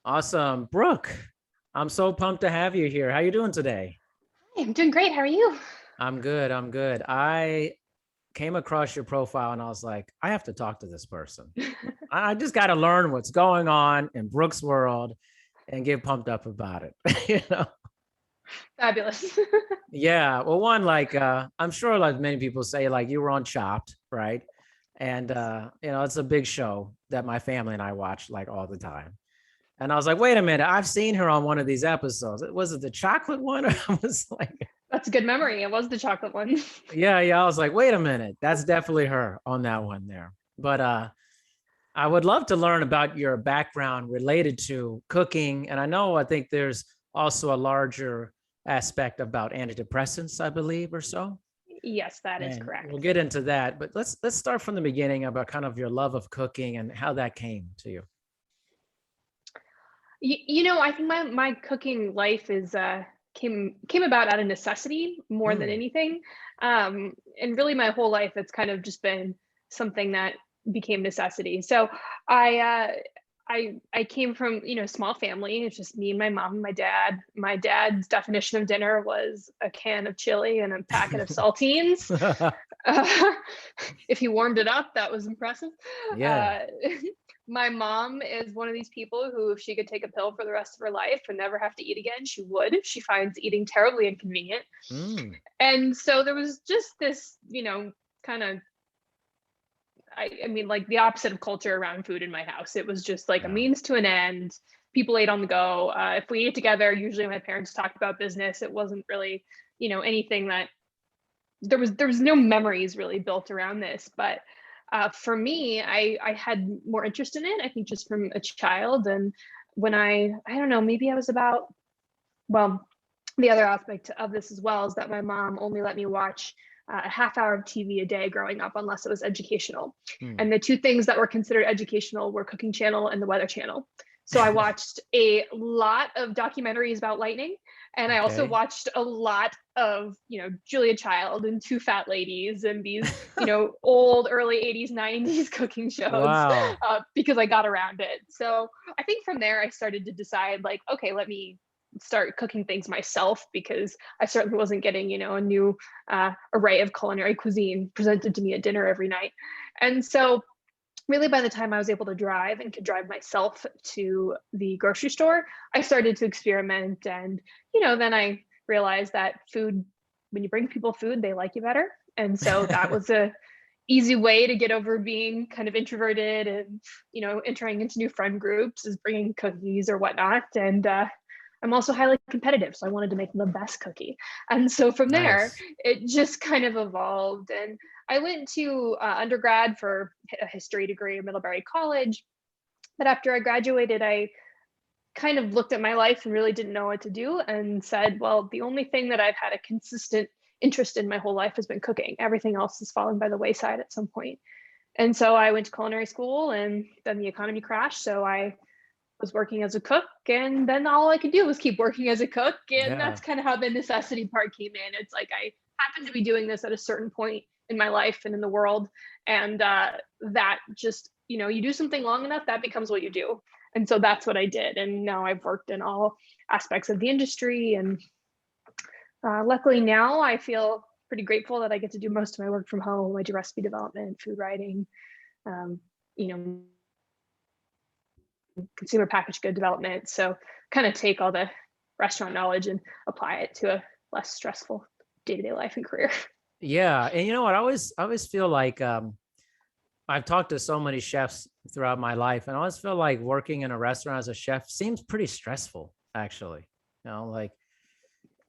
Awesome. Brooke, I'm so pumped to have you here. How you doing today? Hey, I'm doing great. How are you? I'm good. I'm good. I came across your profile and I was like, I have to talk to this person. I just got to learn what's going on in Brooke's world and get pumped up about it. you know? Fabulous. Yeah. Well, one, I'm sure like many people say, like you were on Chopped, right? And it's a big show that my family and I watch like all the time. And I was like, wait a minute, I've seen her on one of these episodes. Was it the chocolate one? Or I was like, That's a good memory. It was the chocolate one. yeah. I was like, wait a minute, that's definitely her on that one there. But I would love to learn about your background related to cooking. And I think there's also a larger aspect about antidepressants, I believe, or so. Yes, that is And we'll correct. get into that. But let's start from the beginning about kind of your love of cooking and how that came to you. I think my cooking life is came about out of necessity more than Mm. anything. And really my whole life it's kind of just been something that became necessity. So I uh I came from, a small family. It's just me and my mom and my dad. My dad's definition of dinner was a can of chili and a packet of saltines. Uh, if he warmed it up, that was impressive. Yeah. Uh, my mom is one of these people who, if she could take a pill for the rest of her life and never have to eat again, she would. She finds eating terribly inconvenient. Mm. And so there was just this, kind of, I mean, like the opposite of culture around food in my house. It was just like a Yeah. means to an end. People ate on the go. If we ate together, usually my parents talked about business. It wasn't really, anything that there was no memories really built around this. But for me, I had more interest in it. I think just from a child, and when I don't know, maybe I was about, well, the other aspect of this as well is that my mom only let me watch a half hour of TV a day growing up, unless it was educational. Mm. And the two things that were considered educational were Cooking Channel and the Weather Channel. So I watched a lot of documentaries about lightning, and I also Okay. watched a lot of, Julia Child and Two Fat Ladies and these, old early 80s, 90s cooking shows Wow. because I got around it. So I think from there I started to decide, like, okay, let me start cooking things myself, because I certainly wasn't getting, a new array of culinary cuisine presented to me at dinner every night. And so really by the time I was able to drive and could drive myself to the grocery store, I started to experiment. And, then I realized that food, when you bring people food, they like you better. And so that was a easy way to get over being kind of introverted and, entering into new friend groups, is bringing cookies or whatnot. And I'm also highly competitive, so I wanted to make the best cookie. And so from there, Nice. it just kind of evolved. And I went to undergrad for a history degree at Middlebury College. But after I graduated, I kind of looked at my life and really didn't know what to do, and said, well, the only thing that I've had a consistent interest in my whole life has been cooking. Everything else has fallen by the wayside at some point. And so I went to culinary school, and then the economy crashed. So I was working as a cook, and then all I could do was keep working as a cook. And Yeah. that's kind of how the necessity part came in. It's like I happened to be doing this at a certain point in my life and in the world. And that just, you do something long enough, that becomes what you do. And so that's what I did. And now I've worked in all aspects of the industry. And luckily now I feel pretty grateful that I get to do most of my work from home. I do recipe development, food writing, um, you know, consumer packaged good development. So kind of take all the restaurant knowledge and apply it to a less stressful day-to-day life and career. Yeah. And you know what? I always feel like I've talked to so many chefs throughout my life, and I always feel like working in a restaurant as a chef seems pretty stressful, actually. Like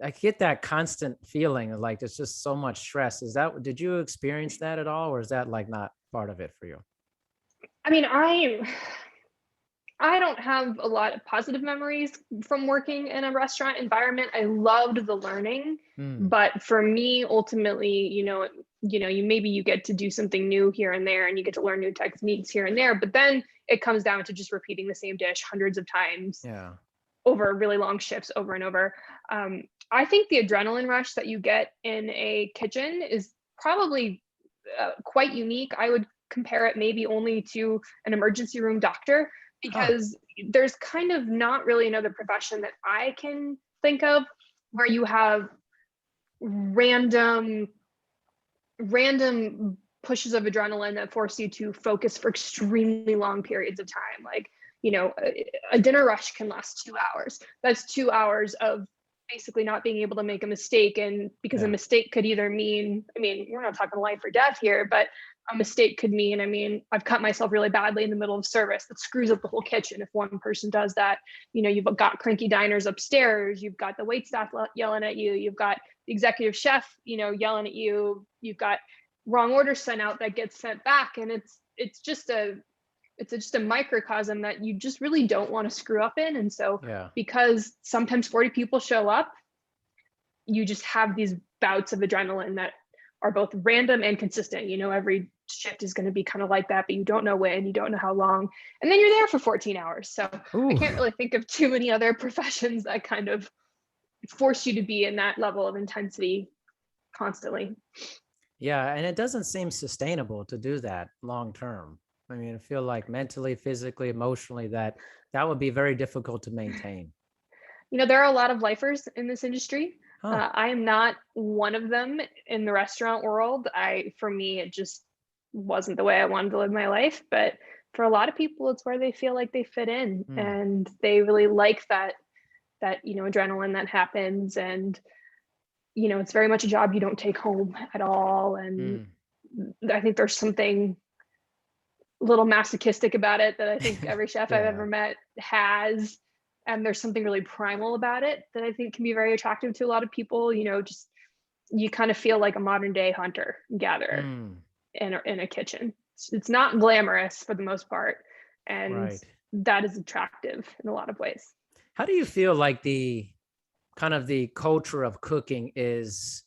I get that constant feeling of like there's just so much stress. Did you experience that at all, or is that like not part of it for you? I mean, I don't have a lot of positive memories from working in a restaurant environment. I loved the learning, Hmm. but for me, ultimately, you get to do something new here and there, and you get to learn new techniques here and there. But then it comes down to just repeating the same dish hundreds of times Yeah. over really long shifts over and over. I think the adrenaline rush that you get in a kitchen is probably quite unique. I would compare it maybe only to an emergency room doctor, Huh. because there's kind of not really another profession that I can think of where you have random pushes of adrenaline that force you to focus for extremely long periods of time. Like, a dinner rush can last 2 hours. That's 2 hours of basically not being able to make a mistake. And because a mistake could either mean, we're not talking life or death here, but a mistake could mean, I've cut myself really badly in the middle of service. That screws up the whole kitchen if one person does that. You've got cranky diners upstairs. You've got the wait staff yelling at you. You've got the executive chef, yelling at you. You've got wrong order sent out that gets sent back. And it's just a microcosm that you just really don't want to screw up in. And so because sometimes 40 people show up, you just have these bouts of adrenaline that are both random and consistent. Every shift is going to be kind of like that, but you don't know when, you don't know how long, and then you're there for 14 hours. So I can't really think of too many other professions that kind of force you to be in that level of intensity constantly. Yeah, and it doesn't seem sustainable to do that long term. I feel like mentally, physically, emotionally, that would be very difficult to maintain. There are a lot of lifers in this industry. Huh. I am not one of them in the restaurant world. For me, it just wasn't the way I wanted to live my life. But for a lot of people, it's where they feel like they fit in, and they really like that adrenaline that happens. And it's very much a job you don't take home at all. And I think there's something a little masochistic about it that I think every chef I've ever met has. And there's something really primal about it that I think can be very attractive to a lot of people. Just you kind of feel like a modern day hunter gatherer in a kitchen. It's not glamorous for the most part, and that is attractive in a lot of ways. How do you feel like the kind of the culture of cooking is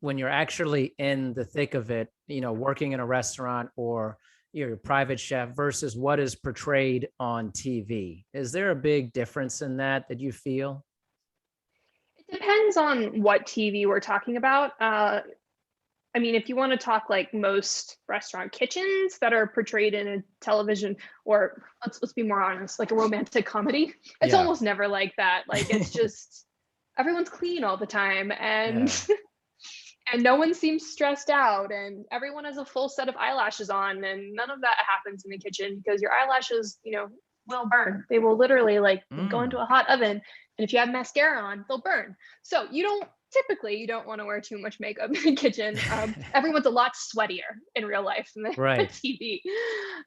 when you're actually in the thick of it, working in a restaurant or you're a private chef versus what is portrayed on TV? Is there a big difference in that you feel? It depends on what TV we're talking about. If you want to talk like most restaurant kitchens that are portrayed in a television, or let's be more honest, like a romantic comedy, it's almost never like that. Like it's just everyone's clean all the time, and and no one seems stressed out, and everyone has a full set of eyelashes on, and none of that happens in the kitchen because your eyelashes, will burn. They will literally go into a hot oven, and if you have mascara on, they'll burn. So you don't want to wear too much makeup in the kitchen. Everyone's a lot sweatier in real life than TV.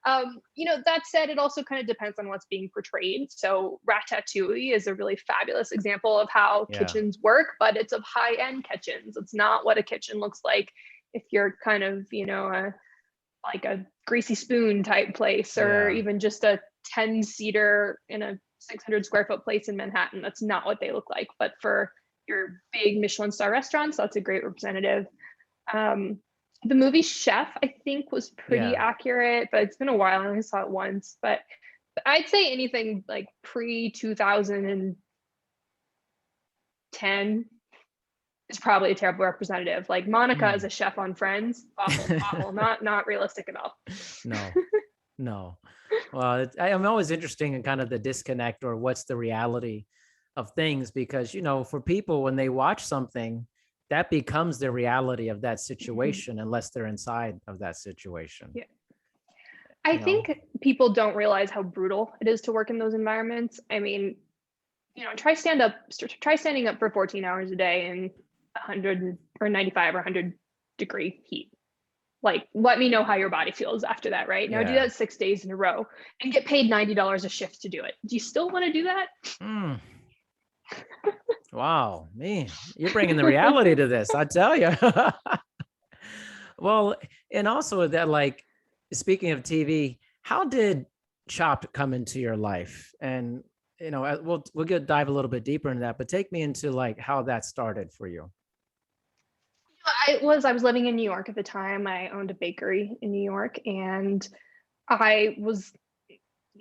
That said, it also kind of depends on what's being portrayed. So Ratatouille is a really fabulous example of how kitchens work, but it's of high-end kitchens. It's not what a kitchen looks like if you're kind of, like a greasy spoon type place, or even just a 10-seater in a 600 square foot place in Manhattan. That's not what they look like. But for your big Michelin star restaurants, that's a great representative. The movie Chef, I think, was pretty accurate, but it's been a while. I only saw it once. But I'd say anything like pre-2010 is probably a terrible representative. Like Monica as a chef on Friends, awful, not realistic at all. No. Well, I'm always interested in kind of the disconnect or what's the reality of things, because, for people, when they watch something, that becomes the reality of that situation, unless they're inside of that situation. Yeah. I think people don't realize how brutal it is to work in those environments. Try standing up for 14 hours a day in 100 or 95 or 100 degree heat. Like, let me know how your body feels after that, right? Now do that 6 days in a row and get paid $90 a shift to do it. Do you still want to do that? Wow, man, you're bringing the reality to this, I tell you. Well, and also that, like, speaking of TV, how did Chopped come into your life? And, we'll dive a little bit deeper into that, but take me into like how that started for you. I was living in New York at the time. I owned a bakery in New York, and I was,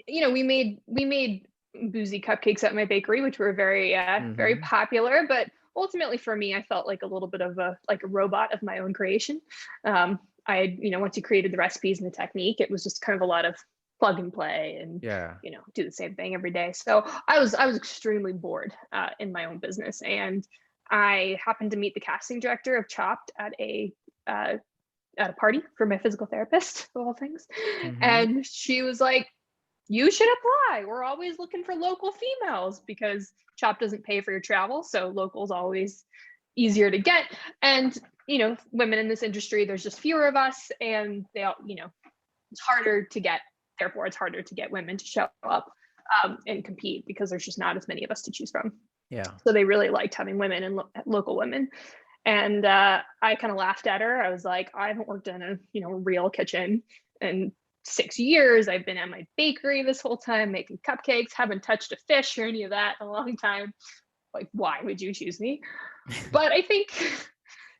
we made boozy cupcakes at my bakery, which were very very popular. But ultimately for me, I felt like a little bit of a robot of my own creation. I had, once you created the recipes and the technique, it was just kind of a lot of plug and play and, Yeah. do the same thing every day. So I was extremely bored in my own business. And I happened to meet the casting director of Chopped at a party for my physical therapist, of all things. Mm-hmm. And she was like, you should apply. We're always looking for local females because Chopped doesn't pay for your travel. So local's always easier to get. And, women in this industry, there's just fewer of us, and they all, it's harder to get, therefore it's harder to get women to show up and compete because there's just not as many of us to choose from. Yeah. So they really liked having women and local women. And I kind of laughed at her. I was like, I haven't worked in a real kitchen in 6 years. I've been at my bakery this whole time making cupcakes, haven't touched a fish or any of that in a long time. Like, why would you choose me? But I think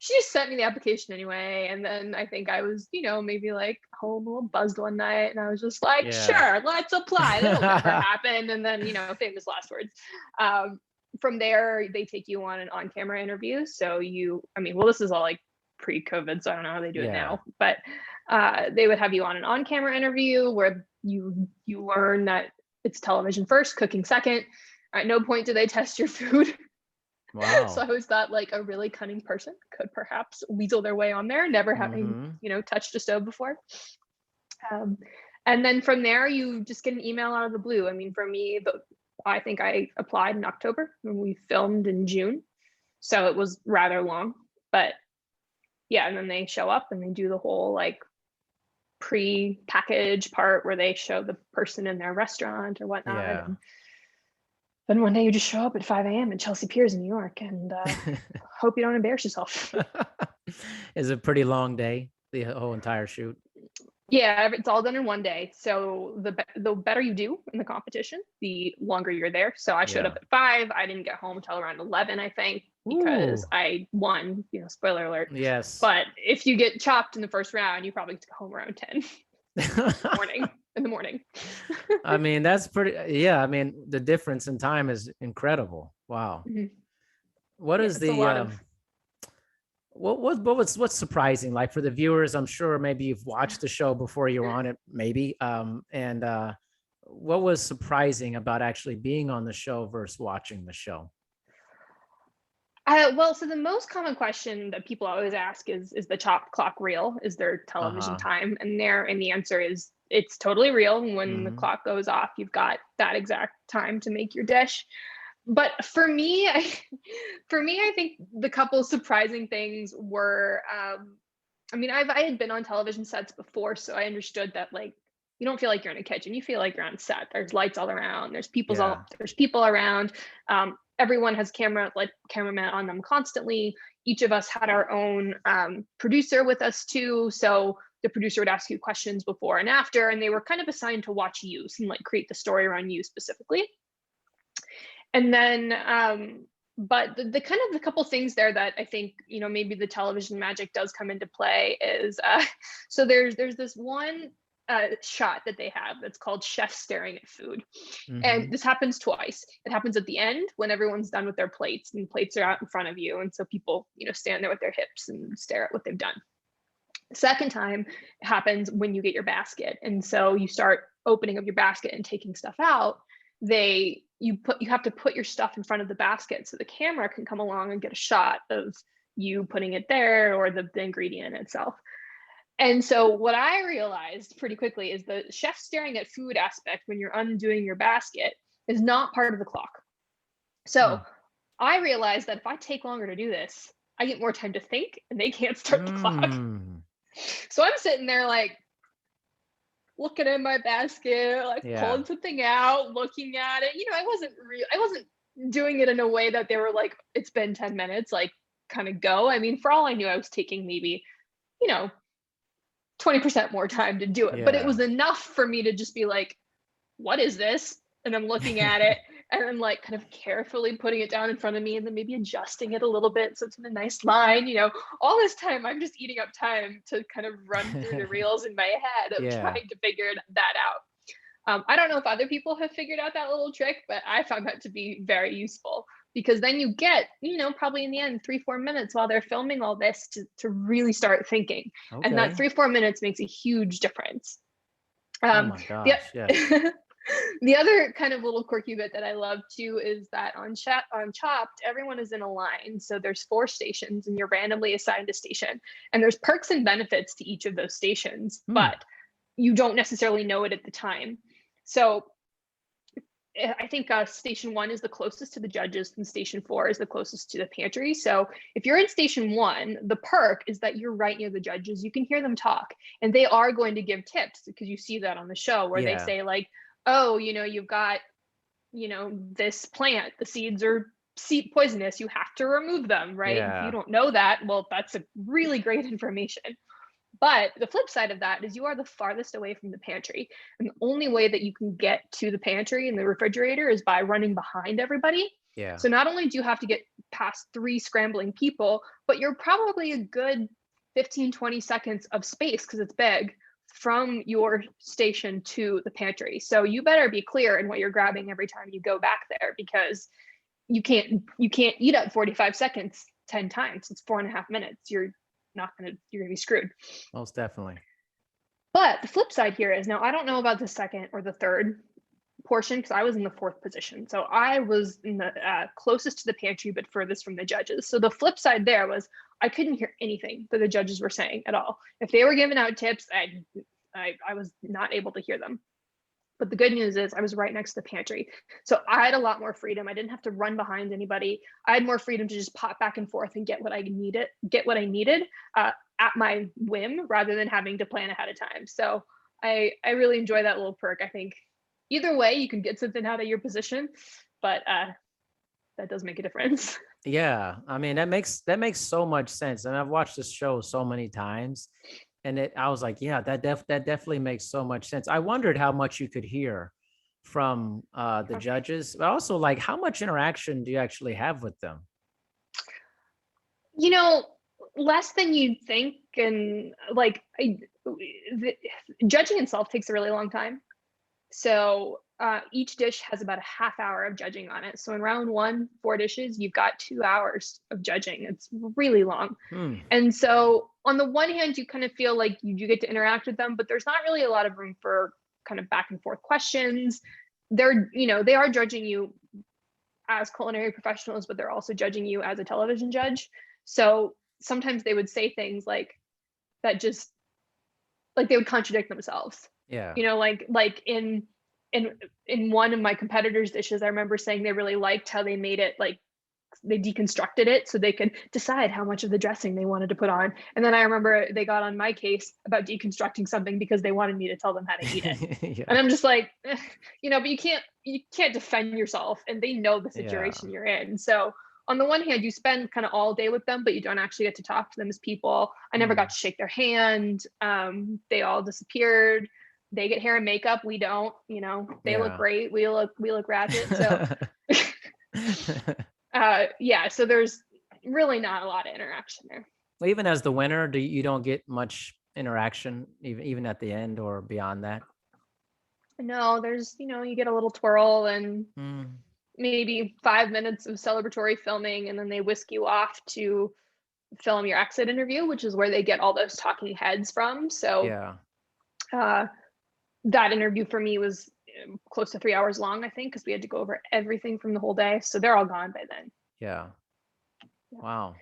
she just sent me the application anyway. And then I think I was, maybe like home a little buzzed one night, and I was just like, sure, let's apply. That'll never happen. And then, famous last words. From there, they take you on an on-camera interview. So this is all like pre-COVID, so I don't know how they do it now, but they would have you on an on-camera interview where you learn that it's television first, cooking second. At no point do they test your food. Wow. So I always thought like a really cunning person could perhaps weasel their way on there, never having, touched a stove before. And then from there, you just get an email out of the blue. I mean, for me, I think I applied in October and we filmed in June. So it was rather long, but yeah. And then they show up and they do the whole like pre-package part where they show the person in their restaurant or whatnot. Yeah. And then one day you just show up at 5 a.m. in Chelsea Piers in New York and hope you don't embarrass yourself. Is it a pretty long day, the whole entire shoot? Yeah, it's all done in one day. So the better you do in the competition, the longer you're there. So I showed up at 5. I didn't get home until around 11, I think, because I won, spoiler alert. Yes. But if you get chopped in the first round, you probably get home around 10 in the morning. I mean, that's pretty, yeah. I mean, the difference in time is incredible. Wow. Mm-hmm. What is the, what's surprising, like for the viewers? I'm sure maybe you've watched the show before you're on it, maybe. And what was surprising about actually being on the show versus watching the show? So the most common question that people always ask is the chop clock real? Is there television time? And the answer is it's totally real. When the clock goes off, you've got that exact time to make your dish. But for me, I think the couple surprising things were, I had been on television sets before, so I understood that like you don't feel like you're in a kitchen. You feel like you're on set. There's lights all around. There's people around. Everyone has cameramen on them constantly. Each of us had our own producer with us too. So the producer would ask you questions before and after, and they were kind of assigned to watch you and like create the story around you specifically. And then, but the kind of the couple things there that I think, maybe the television magic does come into play is, so there's this one shot that they have that's called chef staring at food. And this happens twice. It happens at the end when everyone's done with their plates and plates are out in front of you. And so people, stand there with their hips and stare at what they've done. The second time happens when you get your basket. And so you start opening up your basket and taking stuff out. You have to put your stuff in front of the basket so the camera can come along and get a shot of you putting it there or the ingredient itself. And so what I realized pretty quickly is the chef staring at food aspect when you're undoing your basket is not part of the clock. So I realized that if I take longer to do this, I get more time to think and they can't start the clock. So I'm sitting there like looking in my basket, like pulling something out, looking at it. I wasn't doing it in a way that they were like, it's been 10 minutes, like kind of go. I mean, for all I knew, I was taking maybe, 20% more time to do it, but it was enough for me to just be like, what is this? And I'm looking at it and I'm like kind of carefully putting it down in front of me and then maybe adjusting it a little bit so it's in a nice line. All this time I'm just eating up time to kind of run through the reels in my head of trying to figure that out. I don't know if other people have figured out that little trick, but I found that to be very useful because then you get, probably in the end, 3-4 minutes while they're filming all this to really start thinking. And that 3-4 minutes makes a huge difference. Oh Um, my the gosh. Yes. the other kind of little quirky bit that I love too is that on Chopped, everyone is in a line. So there's 4 stations and you're randomly assigned a station. And there's perks and benefits to each of those stations, Hmm. but you don't necessarily know it at the time. So I think station 1 is the closest to the judges and station 4 is the closest to the pantry. So if you're in station 1, the perk is that you're right near the judges. You can hear them talk and they are going to give tips because you see that on the show where they Yeah. say like, oh, you've got, this plant, the seeds are seed poisonous. You have to remove them, right? If you Yeah. don't know that, well, that's a really great information. But the flip side of that is you are the farthest away from the pantry. And the only way that you can get to the pantry and the refrigerator is by running behind everybody. Yeah. So not only do you have to get past 3 scrambling people, but you're probably a good 15, 20 seconds of space because it's big from your station to the pantry. So you better be clear in what you're grabbing every time you go back there because you can't eat up 45 seconds 10 times. It's 4.5 minutes. You're gonna be screwed. Most definitely. But the flip side here is now I don't know about the second or the third portion because I was in the 4th position. So I was in the closest to the pantry, but furthest from the judges. So the flip side there was I couldn't hear anything that the judges were saying at all. If they were giving out tips, I was not able to hear them. But the good news is I was right next to the pantry. So I had a lot more freedom. I didn't have to run behind anybody. I had more freedom to just pop back and forth and get what I needed at my whim rather than having to plan ahead of time. So I really enjoy that little perk. I think either way you can get something out of your position, but that does make a difference. Yeah. I mean, that makes so much sense. And I've watched this show so many times. And I was like, yeah, that definitely makes so much sense. I wondered how much you could hear from the judges, but also like how much interaction do you actually have with them? You know, less than you'd think, and like the, judging itself takes a really long time. So each dish has about a half hour of judging on it. So in round 1, 4 dishes, you've got 2 hours of judging. It's really long. Hmm. And so on the one hand, you kind of feel like you do get to interact with them, but there's not really a lot of room for kind of back and forth questions. They are judging you as culinary professionals, but they're also judging you as a television judge. So sometimes they would say things like that just like they would contradict themselves. Yeah. Like in one of my competitors' dishes, I remember saying they really liked how they made it like they deconstructed it so they could decide how much of the dressing they wanted to put on. And then I remember they got on my case about deconstructing something because they wanted me to tell them how to eat it. Yeah. And I'm just like, but you can't defend yourself, and they know the Yeah. situation you're in. So on the one hand, you spend kind of all day with them, but you don't actually get to talk to them as people. I never got Hmm. to shake their hand. They all disappeared. They get hair and makeup. We don't. They look Yeah. great. We look ratchet. So yeah. So there's really not a lot of interaction there. Well, even as the winner, you don't get much interaction, even at the end or beyond that? No, there's you get a little twirl and Mm. maybe 5 minutes of celebratory filming, and then they whisk you off to film your exit interview, which is where they get all those talking heads from. So Yeah. uh, that interview for me was close to 3 hours long, I think, because we had to go over everything from the whole day. So they're all gone by then. Yeah. Yeah. Wow.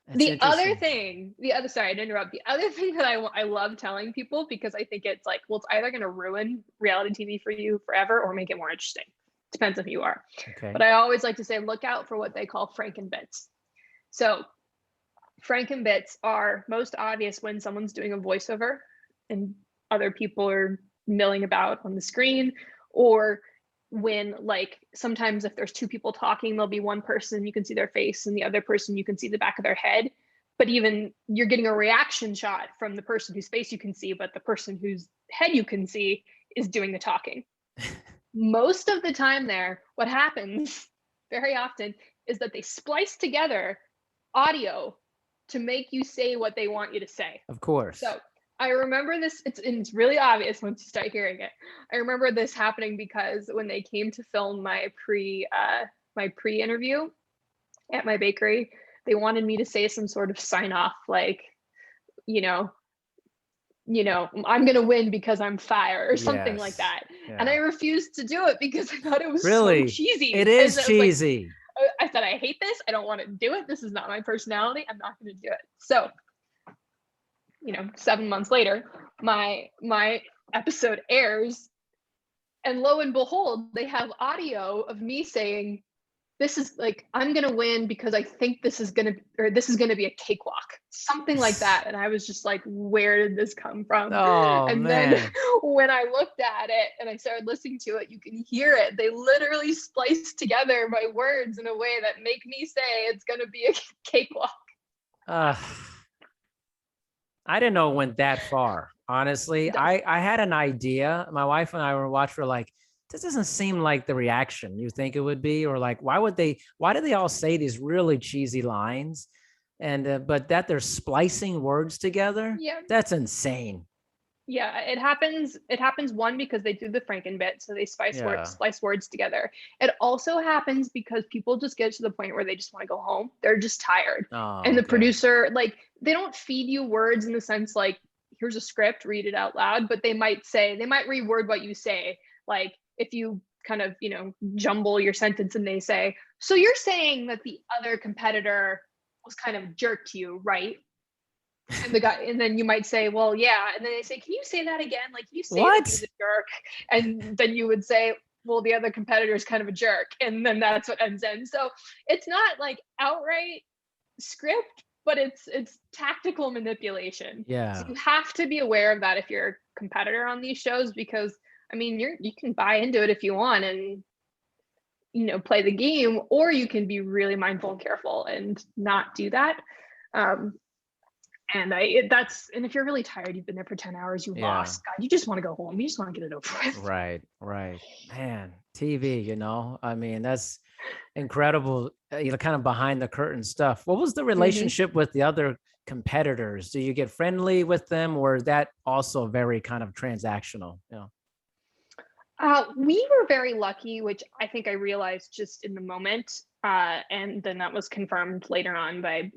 That's The other interesting. thing, the other sorry to interrupt. The other thing that I love telling people because I think it's like, well, it's either going to ruin reality TV for you forever or make it more interesting. Depends on who you are. But Okay. I always like to say, look out for what they call Frankenbits. So Frankenbits are most obvious when someone's doing a voiceover and other people are milling about on the screen, or when like sometimes if there's 2 people talking, there'll be one person you can see their face and the other person you can see the back of their head. But even you're getting a reaction shot from the person whose face you can see, but the person whose head you can see is doing the talking. Most of the time there, what happens very often is that they splice together audio to make you say what they want you to say. Of course. So I remember this, it's really obvious once you start hearing it. I remember this happening because when they came to film my pre-interview at my bakery, they wanted me to say some sort of sign off, like, you know, I'm going to win because I'm fire or something like Yes. that. And I Yeah. refused to do it because I thought it was so Really? cheesy. It And is I was like, cheesy. I said, I hate this. I don't want to do it. This is not my personality. I'm not going to do it. So, 7 months later, my episode airs, and lo and behold, they have audio of me saying, this is like, I'm going to win because I think this is going to be a cakewalk, something like that. And I was just like, where did this come from? Oh And then man. when I looked at it and I started listening to it, you can hear it. They literally spliced together my words in a way that make me say it's going to be a cakewalk. Uh, I didn't know it went that far. Honestly, I had an idea. My wife and I were watching. We're like, this doesn't seem like the reaction you think it would be, or like, why do they all say these really cheesy lines? And but that they're splicing words together, Yeah. that's insane. Yeah, it happens one because they do the Franken bit, so they splice words together. It also happens because people just get to the point where they just want to go home. They're just tired. Oh, And the okay. producer, like, they don't feed you words in the sense like, here's a script, read it out loud, but they might reword what you say. Like if you kind of, jumble your sentence and they say, so you're saying that the other competitor was kind of a jerk to you, right? And then you might say, well, yeah. And then they say, can you say that again? Like, can you say that he was a jerk? And then you would say, well, the other competitor is kind of a jerk. And then that's what ends in. So it's not like outright script, but it's tactical manipulation. Yeah. So you have to be aware of that if you're a competitor on these shows, because I mean, you can buy into it if you want and play the game, or you can be really mindful and careful and not do that. And if you're really tired, you've been there for 10 hours, you lost, God, you just want to go home. You just want to get it over with. Right. Man, TV, I mean, that's incredible, kind of behind the curtain stuff. What was the relationship with the other competitors? Do you get friendly with them, or is that also very kind of transactional? We were very lucky, which I think I realized just in the moment. And then that was confirmed later on by,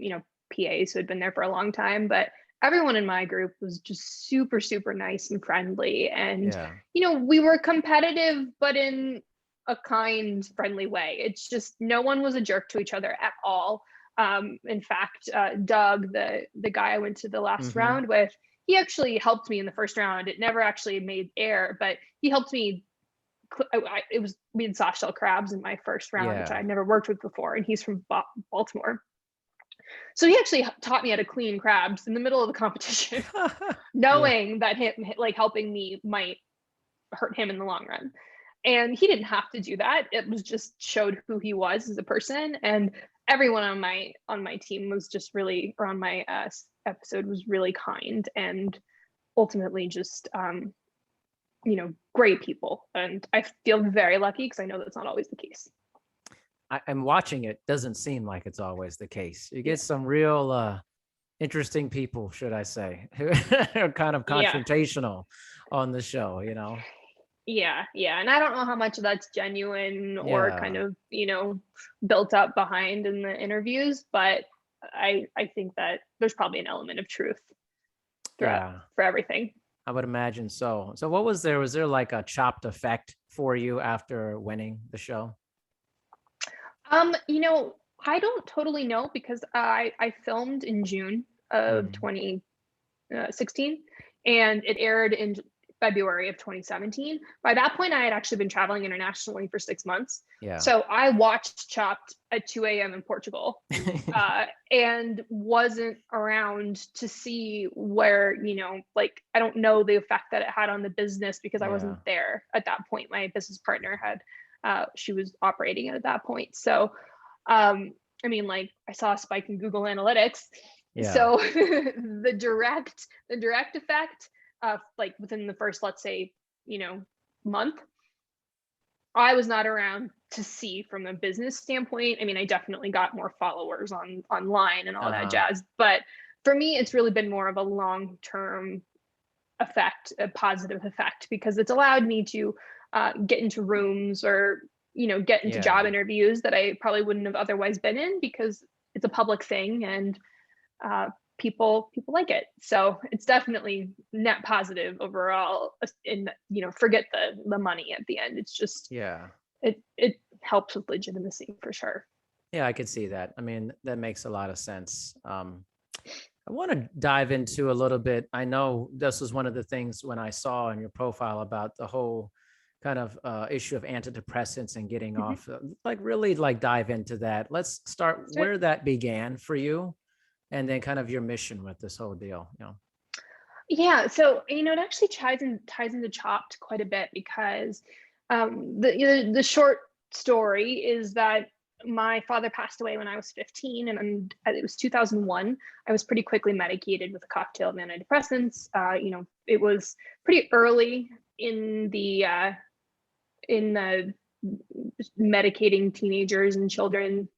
PAs who had been there for a long time. But everyone in my group was just super, super nice and friendly. And, we were competitive, but in a kind, friendly way. It's just no one was a jerk to each other at all. In fact, Doug, the guy I went to the last round with, he actually helped me in the first round. It never actually made air, but he helped me. We had soft shell crabs in my first round, which I'd never worked with before. And he's from Baltimore. So he actually taught me how to clean crabs in the middle of the competition, knowing that him like helping me might hurt him in the long run. And he didn't have to do that. It was just showed who he was as a person. And everyone on my team was just really, or on my episode was really kind and ultimately just great people. And I feel very lucky because I know that's not always the case. I'm watching it. Doesn't seem like it's always the case. You get some real interesting people, should I say, who are kind of confrontational on the show, Yeah. And I don't know how much of that's genuine or kind of, built up behind in the interviews, but I think that there's probably an element of truth for everything. I would imagine so. So what was there? Was there like a chopped effect for you after winning the show? I don't totally know because I filmed in June of 2016 and it aired in February of 2017. By that point, I had actually been traveling internationally for 6 months. Yeah. So I watched Chopped at 2 a.m. in Portugal and wasn't around to see where, like, I don't know the effect that it had on the business because I wasn't there at that point. My business partner had, she was operating it at that point. So, I mean, like I saw a spike in Google Analytics. Yeah. So the direct effect, like within the first, let's say, month, I was not around to see from a business standpoint. I mean, I definitely got more followers online and all that jazz. But for me, it's really been more of a long-term effect, a positive effect, because it's allowed me to get into rooms or get into job interviews that I probably wouldn't have otherwise been in because it's a public thing. And people like it. So it's definitely net positive overall. And forget the money at the end. It's just Yeah. it helps with legitimacy for sure. Yeah, I could see that. I mean, that makes a lot of sense. I want to dive into a little bit. I know this was one of the things when I saw in your profile about the whole kind of issue of antidepressants and getting Mhm. off, like really like dive into that. Let's start Let's do it. where that began for you and then kind of your mission with this whole deal. Yeah, so it actually ties into Chopped quite a bit because the short story is that my father passed away when I was 15, and it was 2001. I was pretty quickly medicated with a cocktail of antidepressants. It was pretty early in the medicating teenagers and children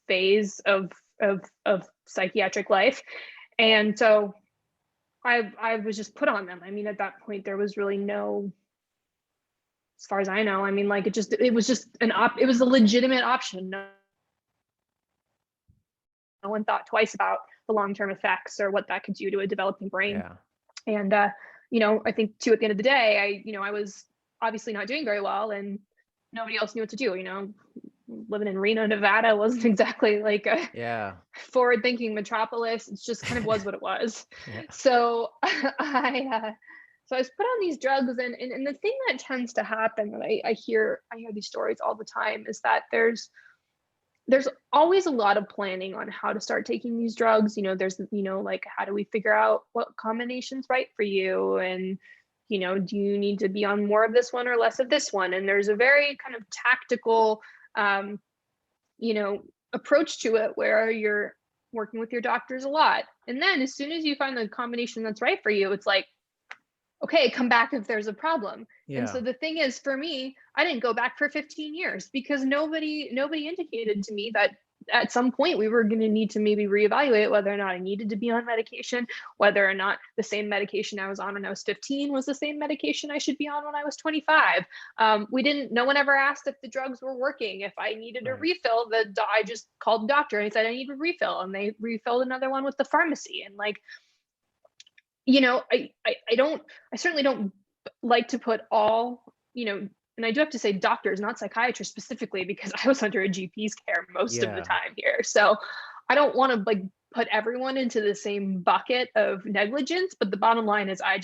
phase of psychiatric life, and so I was just put on them. I mean, at that point, there was really no, as far as I know. I mean, like it was just it was a legitimate option. No one thought twice about the long-term effects or what that could do to a developing brain. Yeah. And I think too, at the end of the day, I was obviously not doing very well, and nobody else knew what to do. Living in Reno, Nevada wasn't exactly like a Yeah. forward-thinking metropolis. It just kind of was what it was. Yeah. So so I was put on these drugs, and the thing that tends to happen that I hear these stories all the time is that there's always a lot of planning on how to start taking these drugs. There's like, how do we figure out what combination's right for you, and do you need to be on more of this one or less of this one? And there's a very kind of tactical approach to it where you're working with your doctors a lot. And then as soon as you find the combination that's right for you, it's like, okay, come back if there's a problem. And so Yeah. the thing is, for me, I didn't go back for 15 years because nobody indicated to me that at some point we were going to need to maybe reevaluate whether or not I needed to be on medication, whether or not the same medication I was on when I was 15 was the same medication I should be on when I was 25. No one ever asked if the drugs were working. If I needed a Right. refill, I just called the doctor and I said I need a refill, and they refilled another one with the pharmacy. And like, I certainly don't like to put all, and I do have to say doctors, not psychiatrists specifically, because I was under a GP's care most of the Yeah. time here. So I don't want to like put everyone into the same bucket of negligence. But the bottom line is I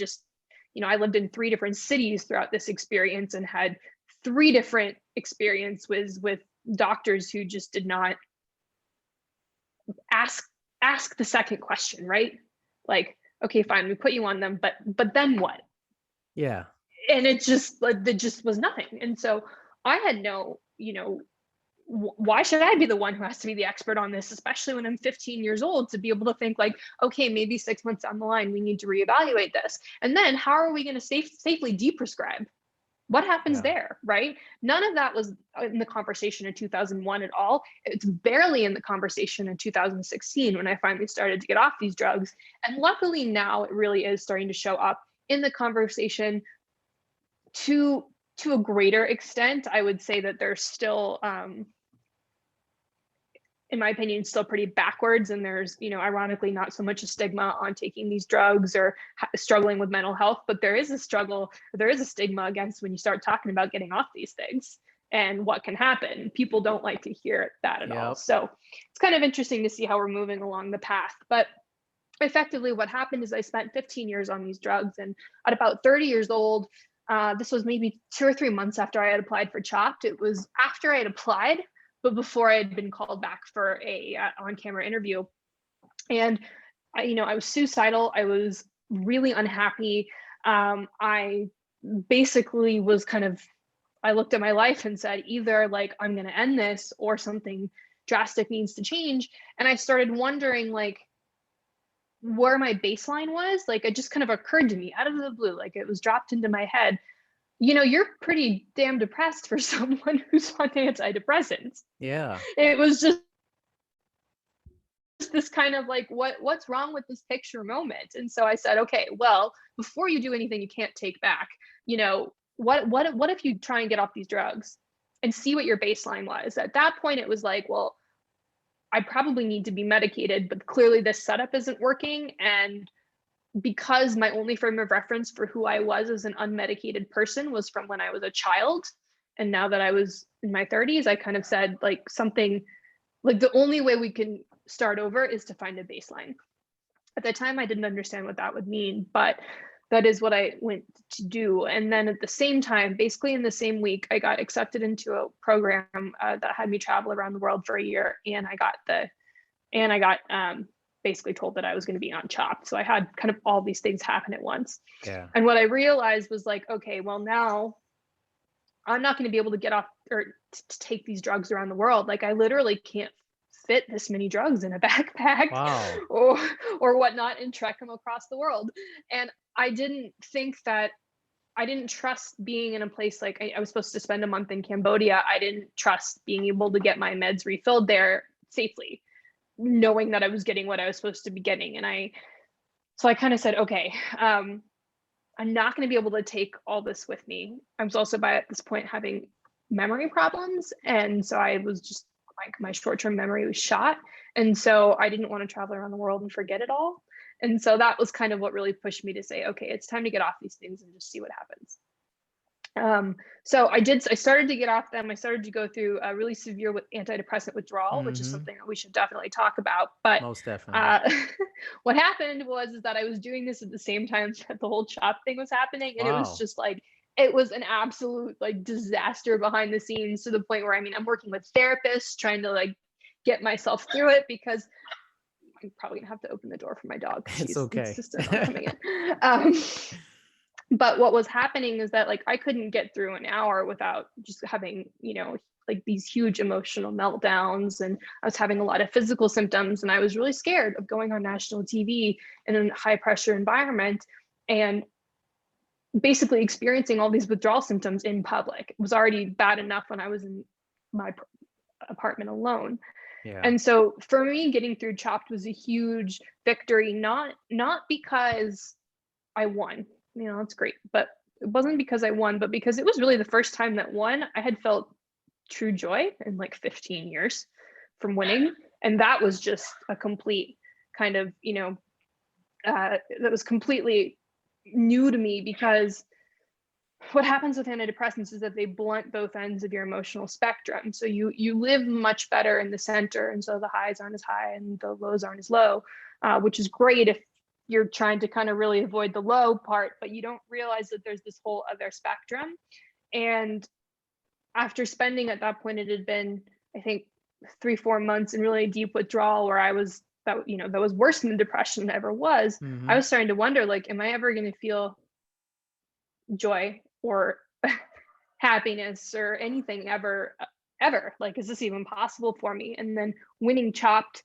lived in 3 different cities throughout this experience and had 3 different experiences with doctors who just did not ask the second question, right? Like, okay, fine, we put you on them, but then what? Yeah. And it just like there just was nothing. And so I had no, why should I be the one who has to be the expert on this, especially when I'm 15 years old, to be able to think like, okay, maybe 6 months down the line we need to reevaluate this, and then how are we going to safely deprescribe? What happens Yeah. there, right? None of that was in the conversation in 2001 at all. It's barely in the conversation in 2016 when I finally started to get off these drugs. And luckily now it really is starting to show up in the conversation to a greater extent. I would say that there's still in my opinion, still pretty backwards. And there's, ironically, not so much a stigma on taking these drugs or struggling with mental health, but there is a stigma against when you start talking about getting off these things and what can happen. People don't like to hear that at all. Yep. So it's kind of interesting to see how we're moving along the path. But effectively, what happened is I spent 15 years on these drugs. And at about 30 years old, this was maybe 2 or 3 months after I had applied for Chopped. It was after I had applied, but before I had been called back for a on-camera interview. And I was suicidal. I was really unhappy. I basically was I looked at my life and said, either like I'm going to end this or something drastic needs to change. And I started wondering like where my baseline was. Like it just kind of occurred to me out of the blue, like it was dropped into my head. You're pretty damn depressed for someone who's on antidepressants. Yeah. It was just this kind of like, what's wrong with this picture moment? And so I said, okay, well, before you do anything you can't take back, what if you try and get off these drugs and see what your baseline was? At that point, it was like, well, I probably need to be medicated, but clearly this setup isn't working. And because my only frame of reference for who I was as an unmedicated person was from when I was a child, and now that I was in my 30s, I kind of said like something like the only way we can start over is to find a baseline. At the time, I didn't understand what that would mean, but that is what I went to do. And then at the same time, basically in the same week, I got accepted into a program that had me travel around the world for a year, and I got basically told that I was going to be on Chopped. So I had kind of all these things happen at once. Yeah. And what I realized was like, okay, well now I'm not going to be able to get off or to take these drugs around the world. Like I literally can't fit this many drugs in a backpack Wow. or whatnot and trek them across the world. And I didn't trust being in a place like I was supposed to spend a month in Cambodia. I didn't trust being able to get my meds refilled there safely, knowing that I was getting what I was supposed to be getting. And so I kind of said, okay, I'm not going to be able to take all this with me. I was also at this point having memory problems. And so I was just like, my short-term memory was shot. And so I didn't want to travel around the world and forget it all. And so that was kind of what really pushed me to say, okay, it's time to get off these things and just see what happens. So I started to get off them. I started to go through a really severe antidepressant withdrawal, which is something that we should definitely talk about. But most definitely. What happened was that I was doing this at the same time that the whole CHOP thing was happening. And it was just like, it was an absolute like disaster behind the scenes, to the point where, I mean, I'm working with therapists trying to like get myself through it, because I'm probably gonna have to open the door for my dog. It's okay. Insistent on coming in. But what was happening is that like I couldn't get through an hour without just having, like these huge emotional meltdowns, and I was having a lot of physical symptoms, and I was really scared of going on national TV in a high pressure environment and basically experiencing all these withdrawal symptoms in public. It was already bad enough when I was in my apartment alone. Yeah. And so for me, getting through Chopped was a huge victory, not because I won. It's great, but it wasn't because I won, but because it was really the first time that I had felt true joy in like 15 years from winning. And that was just a complete kind of, that was completely new to me, because what happens with antidepressants is that they blunt both ends of your emotional spectrum. So you live much better in the center. And so the highs aren't as high and the lows aren't as low, which is great if you're trying to kind of really avoid the low part, but you don't realize that there's this whole other spectrum. And after spending, at that point, it had been, I think, 3-4 months in really deep withdrawal, where that was worse than the depression ever was. I was starting to wonder, like, am I ever going to feel joy or happiness or anything ever? Like, is this even possible for me? And then winning Chopped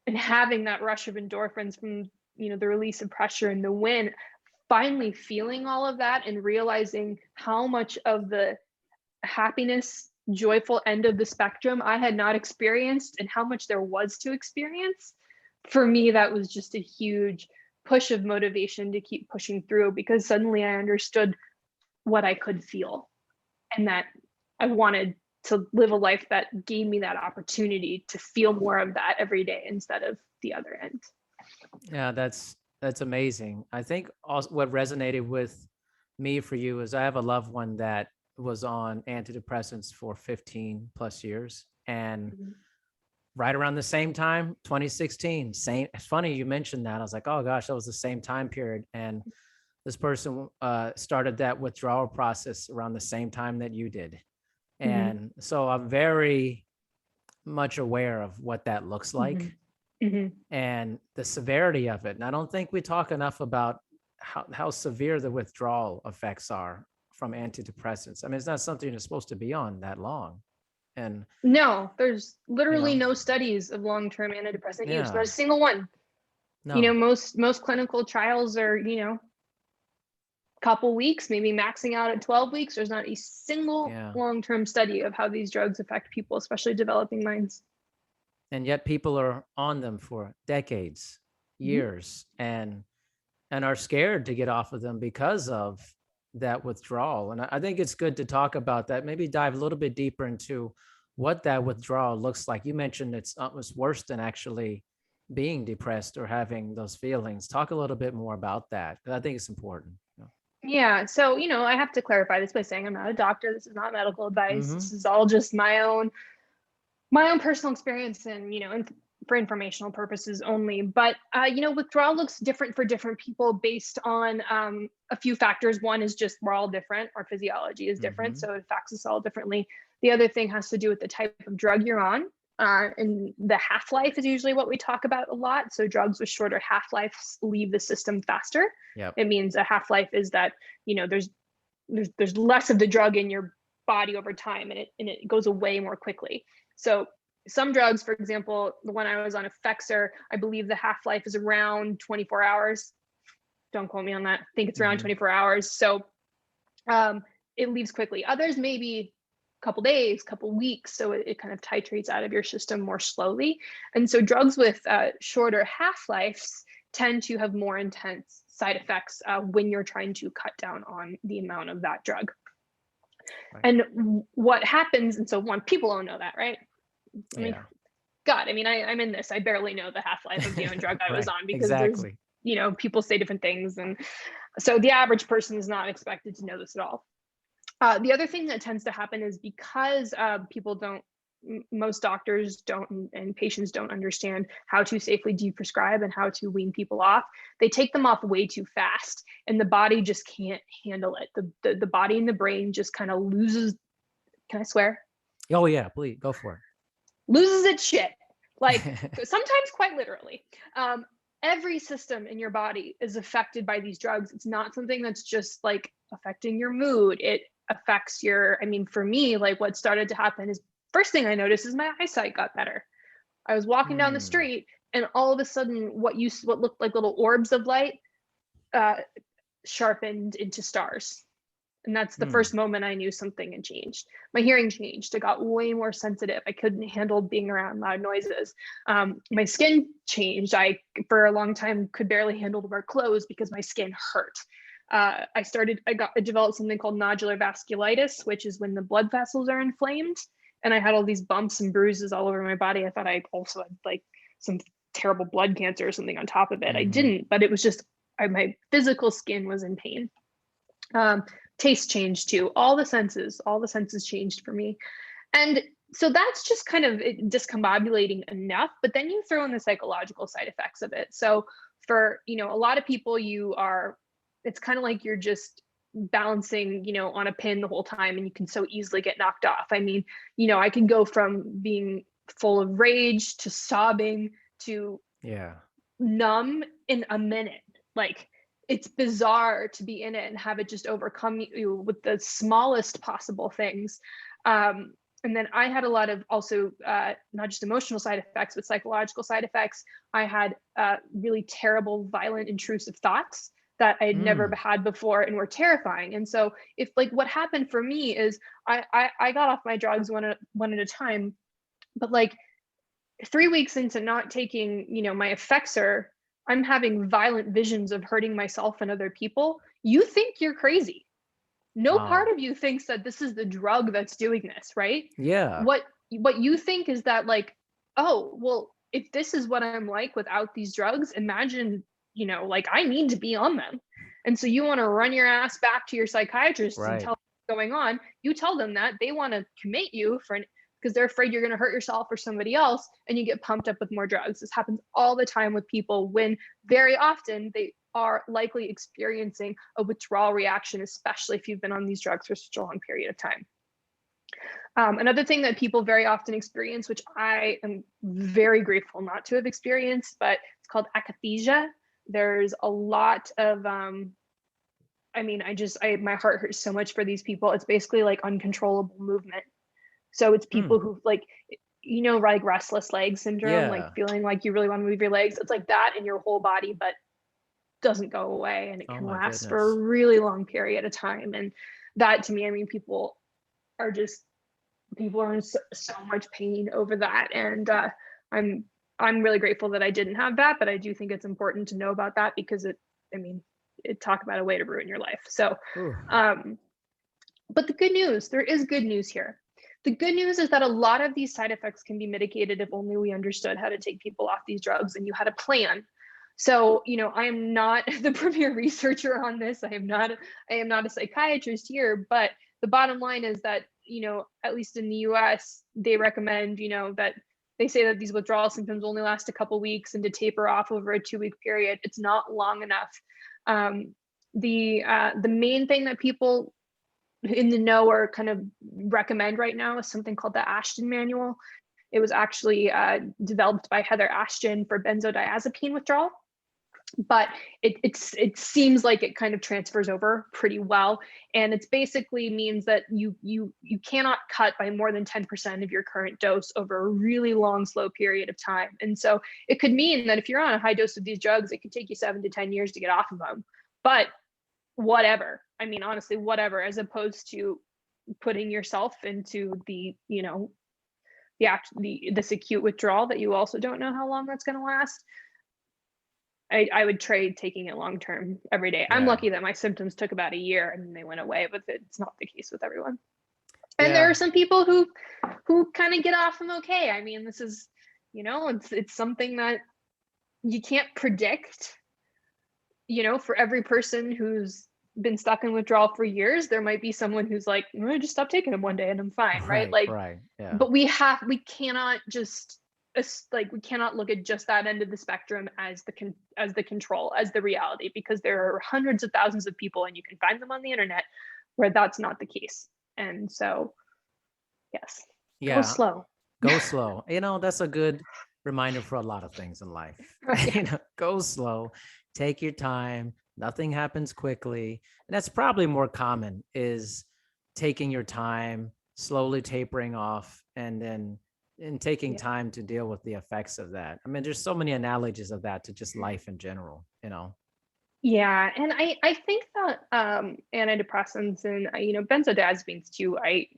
and having that rush of endorphins from the release of pressure and the win, finally feeling all of that and realizing how much of the happiness, joyful end of the spectrum I had not experienced and how much there was to experience. For me, that was just a huge push of motivation to keep pushing through, because suddenly I understood what I could feel, and that I wanted to live a life that gave me that opportunity to feel more of that every day instead of the other end. Yeah, that's amazing. I think also what resonated with me for you is I have a loved one that was on antidepressants for 15 plus years. And right around the same time, 2016, it's funny you mentioned that. I was like, oh gosh, that was the same time period. And this person started that withdrawal process around the same time that you did. And so I'm very much aware of what that looks like. And the severity of it. And I don't think we talk enough about how severe the withdrawal effects are from antidepressants. I mean, it's not something you're supposed to be on that long. And no, there's literally no studies of long-term antidepressant use. Not a single one. No. Most clinical trials are, couple weeks, maybe maxing out at 12 weeks. There's not a single long-term study of how these drugs affect people, especially developing minds. And yet people are on them for decades, years, and are scared to get off of them because of that withdrawal. And I think it's good to talk about that, maybe dive a little bit deeper into what that withdrawal looks like. You mentioned it's almost worse than actually being depressed or having those feelings. Talk a little bit more about that, because I think it's important. Yeah. So, I have to clarify this by saying I'm not a doctor. This is not medical advice. Mm-hmm. This is all just my own personal experience and, for informational purposes only. But, withdrawal looks different for different people based on a few factors. One is just we're all different. Our physiology is different. Mm-hmm. So it affects us all differently. The other thing has to do with the type of drug you're on. And the half-life is usually what we talk about a lot. So drugs with shorter half-lives leave the system faster. Yep. It means a half-life is that, there's less of the drug in your body over time, and it goes away more quickly. So some drugs, for example, the one I was on, Effexor, I believe the half-life is around 24 hours. Don't quote me on that. I think it's around 24 hours. So it leaves quickly. Others maybe a couple days, couple weeks. So it kind of titrates out of your system more slowly. And so drugs with shorter half-lives tend to have more intense side effects when you're trying to cut down on the amount of that drug. Right. And what happens, and so people don't know that, right? I mean, God, I'm in this. I barely know the half-life of the drug I was on, because exactly. there's, people say different things. And so the average person is not expected to know this at all. The other thing that tends to happen is because most doctors don't, and patients don't understand how to safely deprescribe and how to wean people off. They take them off way too fast, and the body just can't handle it. The body and the brain just kind of loses. Can I swear? Oh yeah, please go for it. Loses its shit, like sometimes quite literally. Every system in your body is affected by these drugs. It's not something that's just like affecting your mood. It affects for me, like what started to happen is, first thing I noticed is my eyesight got better. I was walking down the street, and all of a sudden what looked like little orbs of light sharpened into stars. And that's the first moment I knew something had changed. My hearing changed. I got way more sensitive. I couldn't handle being around loud noises. My skin changed. I, for a long time, could barely handle to wear clothes because my skin hurt. I developed something called nodular vasculitis, which is when the blood vessels are inflamed. And I had all these bumps and bruises all over my body. I thought I also had like some terrible blood cancer or something on top of it. I didn't, but it was just my physical skin was in pain. Taste changed too. All the senses changed for me. And so that's just kind of discombobulating enough, but then you throw in the psychological side effects of it. So for, a lot of people, it's kind of like you're just balancing, on a pin the whole time, and you can so easily get knocked off. I can go from being full of rage to sobbing to numb in a minute. Like, it's bizarre to be in it and have it just overcome you with the smallest possible things. And then I had a lot of also not just emotional side effects, but psychological side effects. I had really terrible, violent, intrusive thoughts that I had never had before and were terrifying. And so if what happened for me is I got off my drugs one at a time, but 3 weeks into not taking, my Effexor, I'm having violent visions of hurting myself and other people. You think you're crazy. No part of you thinks that this is the drug that's doing this, right? Yeah. What you think is that oh, well, if this is what I'm like without these drugs, imagine, I need to be on them. And so you want to run your ass back to your psychiatrist and tell them what's going on. You tell them that they want to commit you because they're afraid you're going to hurt yourself or somebody else, and you get pumped up with more drugs. This happens all the time with people when very often they are likely experiencing a withdrawal reaction, especially if you've been on these drugs for such a long period of time. Another thing that people very often experience, which I am very grateful not to have experienced, but it's called akathisia. There's a lot of, my heart hurts so much for these people. It's basically like uncontrollable movement. So it's people who restless leg syndrome, feeling like you really want to move your legs. It's like that in your whole body, but doesn't go away, and it can last for a really long period of time. And that, to me, people are in so much pain over that. And I'm really grateful that I didn't have that, but I do think it's important to know about that because talk about a way to ruin your life. So, but the good news, there is good news here. The good news is that a lot of these side effects can be mitigated if only we understood how to take people off these drugs and you had a plan. So, I am not the premier researcher on this. I am not a psychiatrist here, but the bottom line is that, at least in the US, they recommend, that they say that these withdrawal symptoms only last a couple weeks and to taper off over a 2-week period. It's not long enough. The main thing that people in the know or kind of recommend right now is something called the Ashton Manual. It was actually developed by Heather Ashton for benzodiazepine withdrawal, but it seems like it kind of transfers over pretty well. And it's basically means that you cannot cut by more than 10% of your current dose over a really long, slow period of time. And so it could mean that if you're on a high dose of these drugs, it could take you 7 to 10 years to get off of them. But whatever, I mean, honestly, whatever, as opposed to putting yourself into this acute withdrawal that you also don't know how long that's going to last. I would trade taking it long term every day. I'm lucky that my symptoms took about a year and they went away, but it's not the case with everyone. And there are some people who kind of get off them okay. I mean, this is, it's something that you can't predict. For every person who's been stuck in withdrawal for years, there might be someone who's like, I just stopped taking them one day and I'm fine, right? Right. Yeah. But we cannot just we cannot look at just that end of the spectrum as the control, as the reality, because there are hundreds of thousands of people, and you can find them on the internet where that's not the case. And so, yes, go slow. Go slow. That's a good reminder for a lot of things in life. Right. Go slow. Take your time. Nothing happens quickly. And that's probably more common, is taking your time, slowly tapering off, and taking time to deal with the effects of that. I mean, there's so many analogies of that to just life in general, Yeah. And I think that antidepressants and, benzodiazepines too, I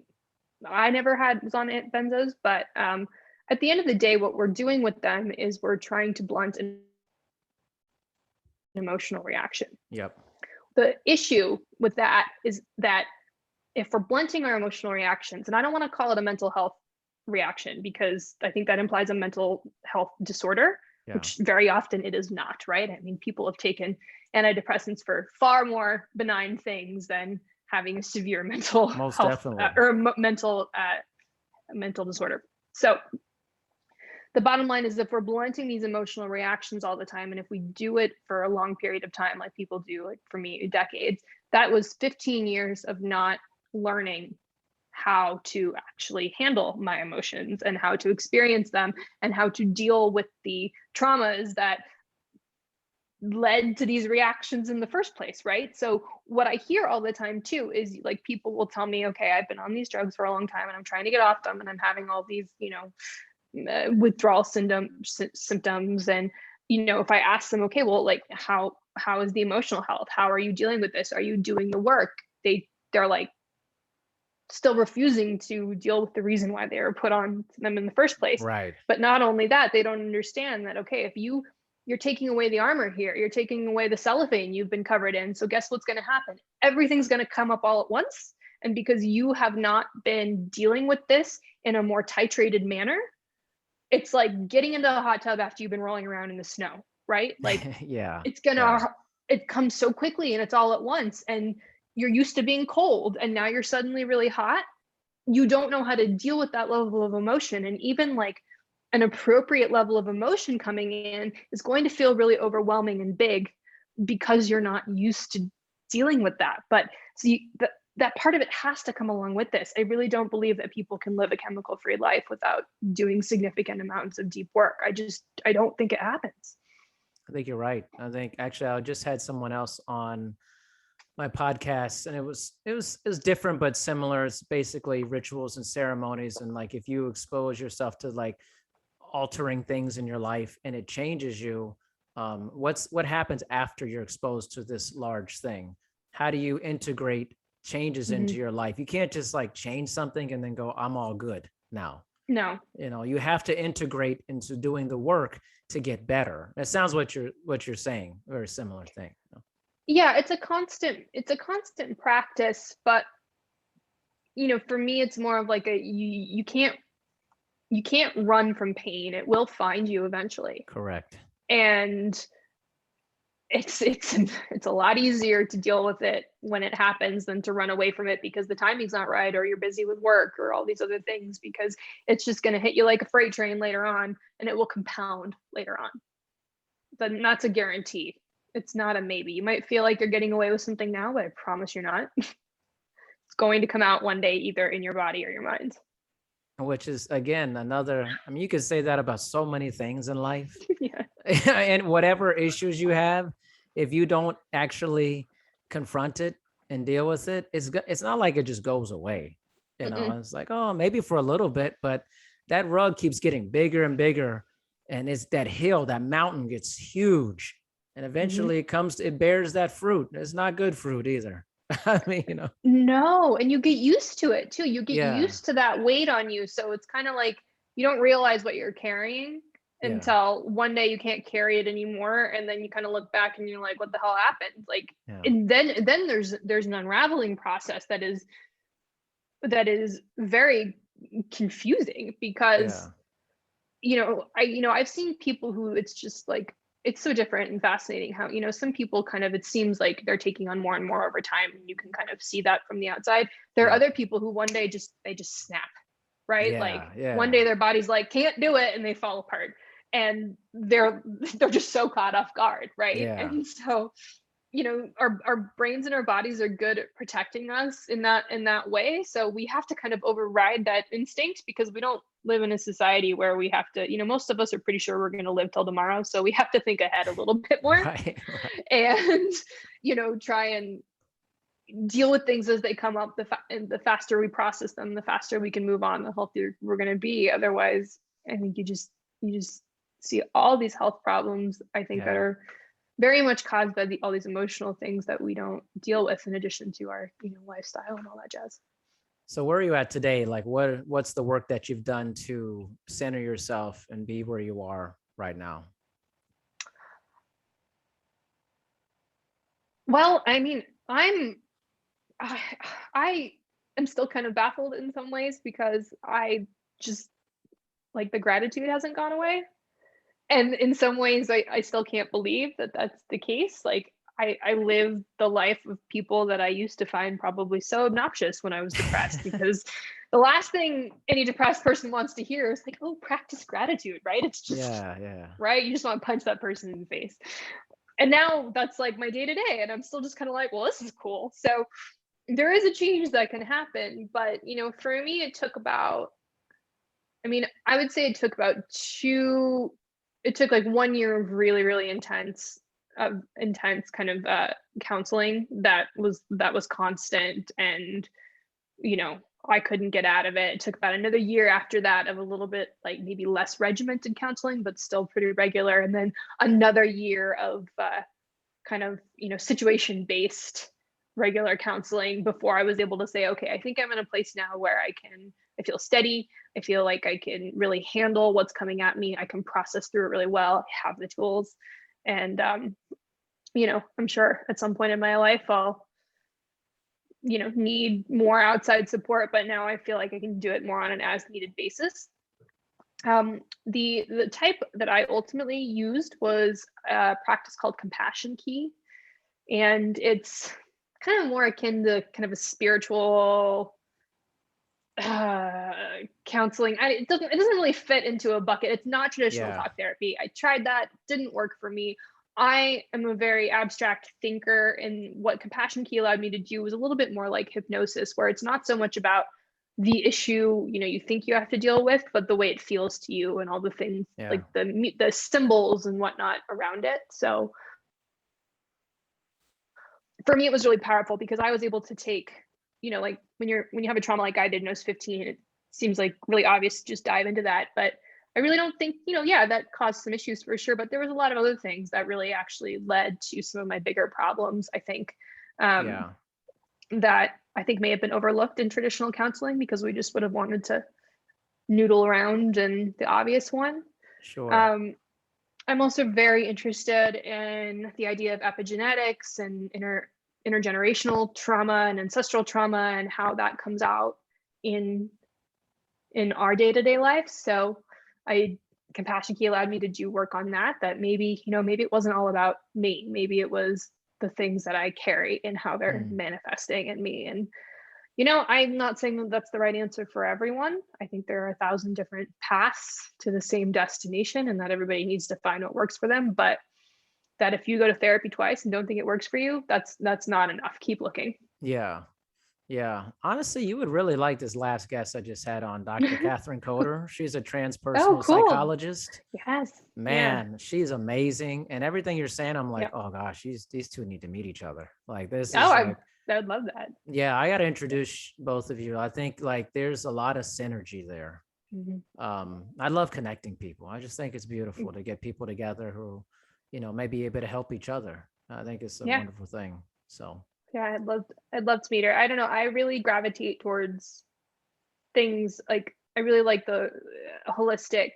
never was on benzos, but at the end of the day, what we're doing with them is we're trying to blunt an emotional reaction. Yep. The issue with that is that if we're blunting our emotional reactions, and I don't want to call it a mental health reaction because I think that implies a mental health disorder, which very often it is not, right? I mean, people have taken antidepressants for far more benign things than having a severe mental health or mental disorder. So the bottom line is, if we're blunting these emotional reactions all the time, and if we do it for a long period of time, like people do, like for me, decades, that was 15 years of not learning how to actually handle my emotions and how to experience them and how to deal with the traumas that led to these reactions in the first place, right? So what I hear all the time too is, like, people will tell me, okay, I've been on these drugs for a long time and I'm trying to get off them and I'm having all these, withdrawal symptoms. And, if I ask them, okay, well, like, how is the emotional health? How are you dealing with this? Are you doing the work? They're like, still refusing to deal with the reason why they were put on them in the first place. Right. But not only that, they don't understand that, okay, if you're taking away the armor here, you're taking away the cellophane you've been covered in. So guess what's going to happen? Everything's going to come up all at once. And because you have not been dealing with this in a more titrated manner, it's like getting into a hot tub after you've been rolling around in the snow, right? Like, it comes so quickly and it's all at once. And you're used to being cold and now you're suddenly really hot. You don't know how to deal with that level of emotion. And even like an appropriate level of emotion coming in is going to feel really overwhelming and big because you're not used to dealing with that. But see, that part of it has to come along with this. I really don't believe that people can live a chemical-free life without doing significant amounts of deep work. I don't think it happens. I think you're right. I think actually I just had someone else on my podcast, and it was different but similar. It's basically rituals and ceremonies, and like if you expose yourself to like altering things in your life and it changes you, what happens after you're exposed to this large thing? How do you integrate changes into your life? You can't just like change something and then go, I'm all good now. No. You have to integrate into doing the work to get better. That sounds what you're saying. Very similar thing. Yeah, it's a constant practice, but for me, it's more of like you can't run from pain. It will find you eventually. Correct. And it's a lot easier to deal with it when it happens than to run away from it because the timing's not right, or you're busy with work or all these other things, because it's just going to hit you like a freight train later on, and it will compound later on. But that's a guarantee. It's not a maybe. You might feel like you're getting away with something now, but I promise you're not. It's going to come out one day, either in your body or your mind. Which is, again, another, I mean, you could say that about so many things in life. Yeah. And whatever issues you have, if you don't actually confront it and deal with it, it's not like it just goes away. It's like, oh, maybe for a little bit, but that rug keeps getting bigger and bigger. And it's that hill, that mountain gets huge. And eventually it bears that fruit. It's not good fruit either. I mean, No, and you get used to it too. You get used to that weight on you. So it's kind of like you don't realize what you're carrying until one day you can't carry it anymore. And then you kind of look back and you're like, what the hell happened? Like, and then there's an unraveling process that is very confusing because, I've seen people who it's just like, it's so different and fascinating how, some people kind of, it seems like they're taking on more and more over time, and you can kind of see that from the outside. There are other people who one day they just snap, right? One day their body's like, can't do it, and they fall apart, and they're just so caught off guard, right? And so, our brains and our bodies are good at protecting us in that way. So we have to kind of override that instinct, because we don't live in a society where we have to, most of us are pretty sure we're going to live till tomorrow. So we have to think ahead a little bit more, right. And, try and deal with things as they come up. And the faster we process them, the faster we can move on, the healthier we're going to be. Otherwise, I think you just see all these health problems, I think, that are very much caused by all these emotional things that we don't deal with, in addition to our, lifestyle and all that jazz. So where are you at today? Like what's the work that you've done to center yourself and be where you are right now? Well, I mean, I am still kind of baffled in some ways, because I just, like, the gratitude hasn't gone away. And in some ways, I still can't believe that that's the case. Like, I live the life of people that I used to find probably so obnoxious when I was depressed, because the last thing any depressed person wants to hear is like, oh, practice gratitude, right? It's just, right? You just want to punch that person in the face. And now that's like my day to day. And I'm still just kind of like, well, this is cool. So there is a change that can happen. But, for me, it took about, I would say it took about it took like 1 year of really, really intense kind of counseling that was constant, and I couldn't get out of it. It took about another year after that of a little bit, like, maybe less regimented counseling, but still pretty regular, and then another year of kind of situation based regular counseling before I was able to say, okay, I think I'm in a place now where I feel steady. I feel like I can really handle what's coming at me. I can process through it really well. I have the tools. And, I'm sure at some point in my life, I'll, need more outside support, but now I feel like I can do it more on an as needed basis. The type that I ultimately used was a practice called Compassion Key. And it's kind of more akin to kind of a spiritual counseling. It doesn't really fit into a bucket. It's not traditional talk therapy. I tried that, didn't work for me. I am a very abstract thinker, and what Compassion Key allowed me to do was a little bit more like hypnosis, where it's not so much about the issue you think you have to deal with, but the way it feels to you and all the things, like the symbols and whatnot around it. So for me, it was really powerful, because I was able to take, like when you have a trauma like I did when I was 15, it seems like really obvious to just dive into that. But I really don't think, that caused some issues for sure. But there was a lot of other things that really actually led to some of my bigger problems, I think, that I think may have been overlooked in traditional counseling, because we just would have wanted to noodle around in the obvious one. Sure. I'm also very interested in the idea of epigenetics and intergenerational trauma and ancestral trauma, and how that comes out in our day-to-day life. So Compassion Key allowed me to do work on that maybe, maybe it wasn't all about me. Maybe it was the things that I carry and how they're manifesting in me. And, I'm not saying that that's the right answer for everyone. I think there are 1,000 different paths to the same destination, and that everybody needs to find what works for them. But that if you go to therapy twice and don't think it works for you, that's not enough. Keep looking. Yeah. Yeah. Honestly, you would really like this last guest I just had on, Dr. Catherine Coder. She's a transpersonal psychologist. Yes. Man, she's amazing. And everything you're saying, I'm like, oh gosh, these two need to meet each other. Like this is I would love that. Yeah, I got to introduce both of you. I think like there's a lot of synergy there. I love connecting people. I just think it's beautiful to get people together who, may be able to help each other. I think it's a wonderful thing. So yeah, I'd love to meet her. I don't know. I really gravitate towards things like, I really like the holistic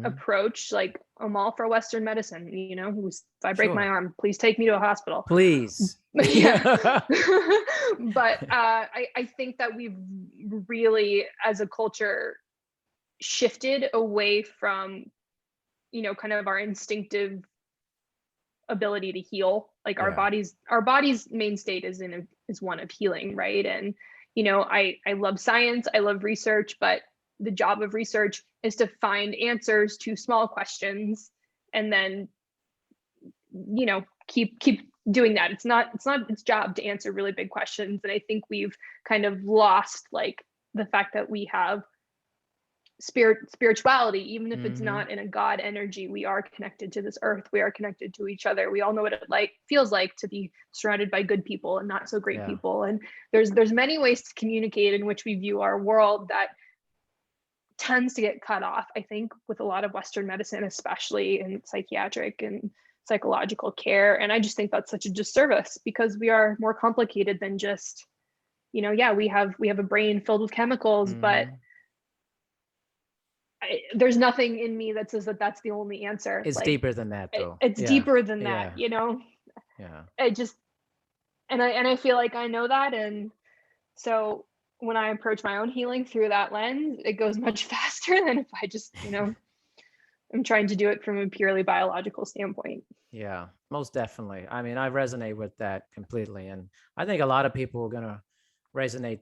approach. Like I'm all for Western medicine, if I break my arm, please take me to a hospital. Please. Yeah. But I think that we've really, as a culture, shifted away from, kind of our instinctive ability to heal. Like our body's main state is one of healing, right? And I love science, I love research, but the job of research is to find answers to small questions and then keep doing that. It's not its job to answer really big questions. And I think we've kind of lost like the fact that we have spirituality, even if it's not in a God energy. We are connected to this earth, we are connected to each other. We all know what it feels like to be surrounded by good people and not so great people. And there's many ways to communicate in which we view our world that tends to get cut off, I think, with a lot of Western medicine, especially in psychiatric and psychological care. And I just think that's such a disservice, because we are more complicated than just, we have a brain filled with chemicals, but there's nothing in me that says that that's the only answer. It's deeper than that, though. It's deeper than that, Yeah. I just, and I feel like I know that. And so when I approach my own healing through that lens, it goes much faster than if I just, I'm trying to do it from a purely biological standpoint. Yeah, most definitely. I mean, I resonate with that completely. And I think a lot of people are going to resonate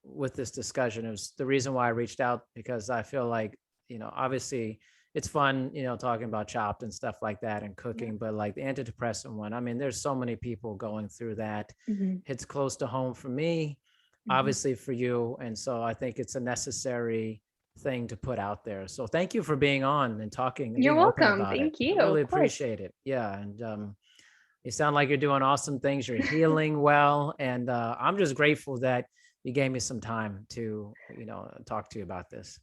with this discussion. It was the reason why I reached out, because I feel like, obviously it's fun, talking about Chopped and stuff like that and cooking, but like the antidepressant one, I mean, there's so many people going through that. It's close to home for me, obviously for you. And so I think it's a necessary thing to put out there. So thank you for being on and talking. You're welcome. Thank you. I really appreciate it. Yeah. And you sound like you're doing awesome things. You're healing well. And I'm just grateful that you gave me some time to, talk to you about this.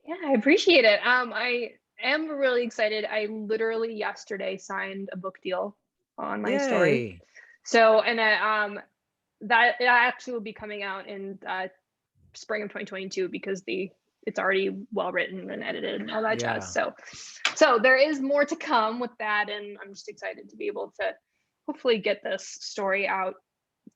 Yeah, I appreciate it. I am really excited. I literally yesterday signed a book deal on my story. So, and that actually will be coming out in spring of 2022, because it's already well written and edited and all that jazz. So there is more to come with that, and I'm just excited to be able to hopefully get this story out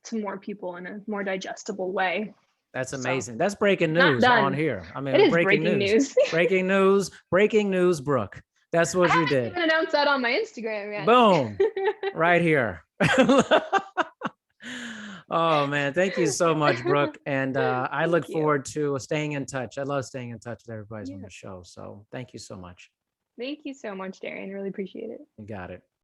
to more people in a more digestible way. That's amazing. That's breaking news on here. I mean, it is breaking news. breaking news, Brooke. That's what you did. I haven't announced that on my Instagram yet. Boom. Right here. Oh man, thank you so much, Brooke. And I look forward to staying in touch. I love staying in touch with everybody on the show. So thank you so much. Thank you so much, Darian. Really appreciate it. You got it.